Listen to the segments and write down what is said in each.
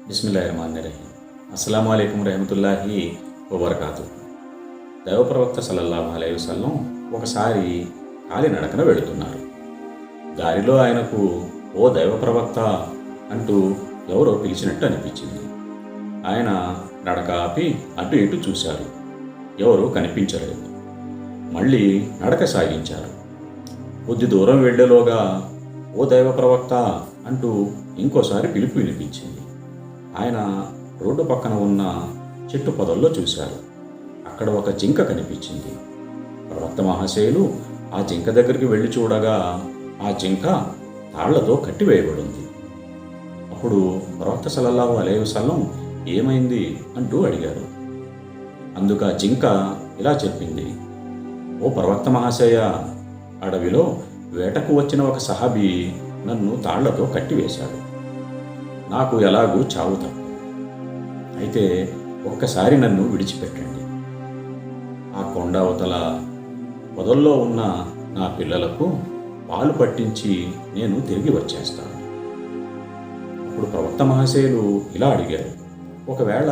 బిస్మిల్లాహిర్రహ్మానిర్రహీం. అస్సలాము అలైకుం రహమతుల్లాహి వబర్కాతు. దైవ ప్రవక్త సల్లల్లాహు అలైహి వసల్లం ఒకసారి కాలినడకన వెళుతున్నారు. దారిలో ఆయనకు ఓ దైవ ప్రవక్త అంటూ ఎవరో పిలిచినట్టు అనిపించింది. ఆయన నడక ఆపి అటు ఇటు చూశారు. ఎవరూ కనిపించలేదు. మళ్ళీ నడక సాగించారు. కొద్ది దూరం వెళ్లేలోగా ఓ దైవ ప్రవక్త అంటూ ఇంకోసారి పిలుపు వినిపించింది. ఆయన రోడ్డు పక్కన ఉన్న చెట్టు పొదల్లో చూశారు. అక్కడ ఒక జింక కనిపించింది. ప్రవక్త మహాశయులు ఆ జింక దగ్గరికి వెళ్ళి చూడగా ఆ జింక తాళ్లతో కట్టివేయబడింది. అప్పుడు ప్రవక్త సల్లల్లాహు అలైహి వసల్లం ఏమైంది అంటూ అడిగారు. అందుకు ఆ జింక ఇలా చెప్పింది, ఓ ప్రవక్త మహాశయ, అడవిలో వేటకు వచ్చిన ఒక సహాబీ నన్ను తాళ్లతో కట్టివేశాడు. నాకు ఎలాగూ చావు తప్పు. అయితే ఒక్కసారి నన్ను విడిచిపెట్టండి. ఆ కొండ అవతల పొదల్లో ఉన్న నా పిల్లలకు పాలు పట్టించి నేను తిరిగి వచ్చేస్తాను. అప్పుడు ప్రవక్త మహాశయులు ఇలా అడిగారు, ఒకవేళ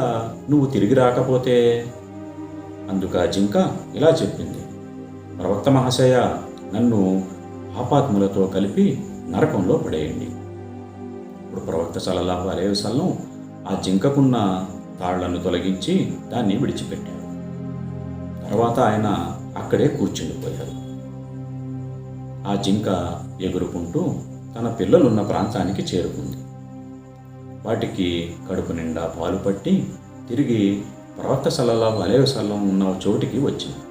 నువ్వు తిరిగి రాకపోతే? అందుకు ఆ జింక ఇలా చెప్పింది, ప్రవక్త మహాశయ, నన్ను పాపాత్ములతో కలిపి నరకంలో పడేయండి. ఇప్పుడు ప్రవక్త సల్లల్లాహు అలైహి వసల్లం ఆ జింకకున్న తాళ్లను తొలగించి దాన్ని విడిచిపెట్టారు. తర్వాత ఆయన అక్కడే కూర్చుండిపోయారు. ఆ జింక ఎగురుకుంటూ తన పిల్లలున్న ప్రాంతానికి చేరుకుంది. వాటికి కడుపు నిండా పాలు పట్టి తిరిగి ప్రవక్త సల్లల్లాహు అలైహి వసల్లం ఉన్న చోటికి వచ్చింది.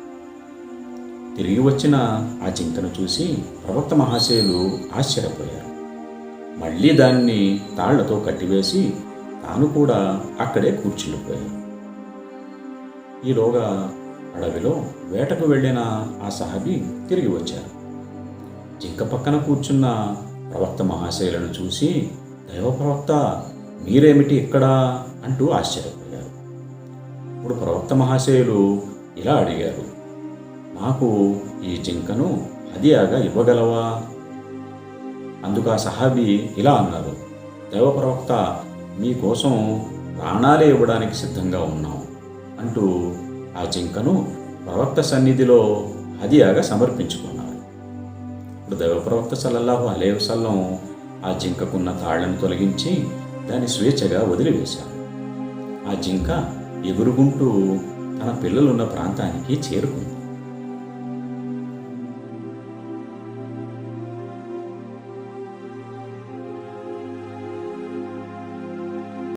తిరిగి వచ్చిన ఆ జింకను చూసి ప్రవక్త మహాశయులు ఆశ్చర్యపోయారు. మళ్ళీ దాన్ని తాళ్లతో కట్టివేసి తాను కూడా అక్కడే కూర్చుండిపోయారు. ఈలోగా అడవిలో వేటకు వెళ్ళిన ఆ సహాబీ తిరిగి వచ్చారు. జింక పక్కన కూర్చున్న ప్రవక్త మహాశయులను చూసి, దైవ ప్రవక్త, మీరేమిటి ఇక్కడా అంటూ ఆశ్చర్యపోయారు. ఇప్పుడు ప్రవక్త మహాశయులు ఇలా అడిగారు, నాకు ఈ జింకను హదియాగా ఇవ్వగలవా? అందుకు ఆ సహాబీ ఇలా అన్నారు, దైవ ప్రవక్త, మీకోసం ప్రాణాలే ఇవ్వడానికి సిద్ధంగా ఉన్నాం అంటూ ఆ జింకను ప్రవక్త సన్నిధిలో హదియాగా సమర్పించుకున్నారు. ఇప్పుడు దైవ ప్రవక్త సల్లల్లాహు అలైహి వసల్లం ఆ జింకకున్న తాళ్లను తొలగించి దాన్ని స్వేచ్ఛగా వదిలివేశారు. ఆ జింక ఎగురుగుంటూ తన పిల్లలున్న ప్రాంతానికి చేరుకుంది.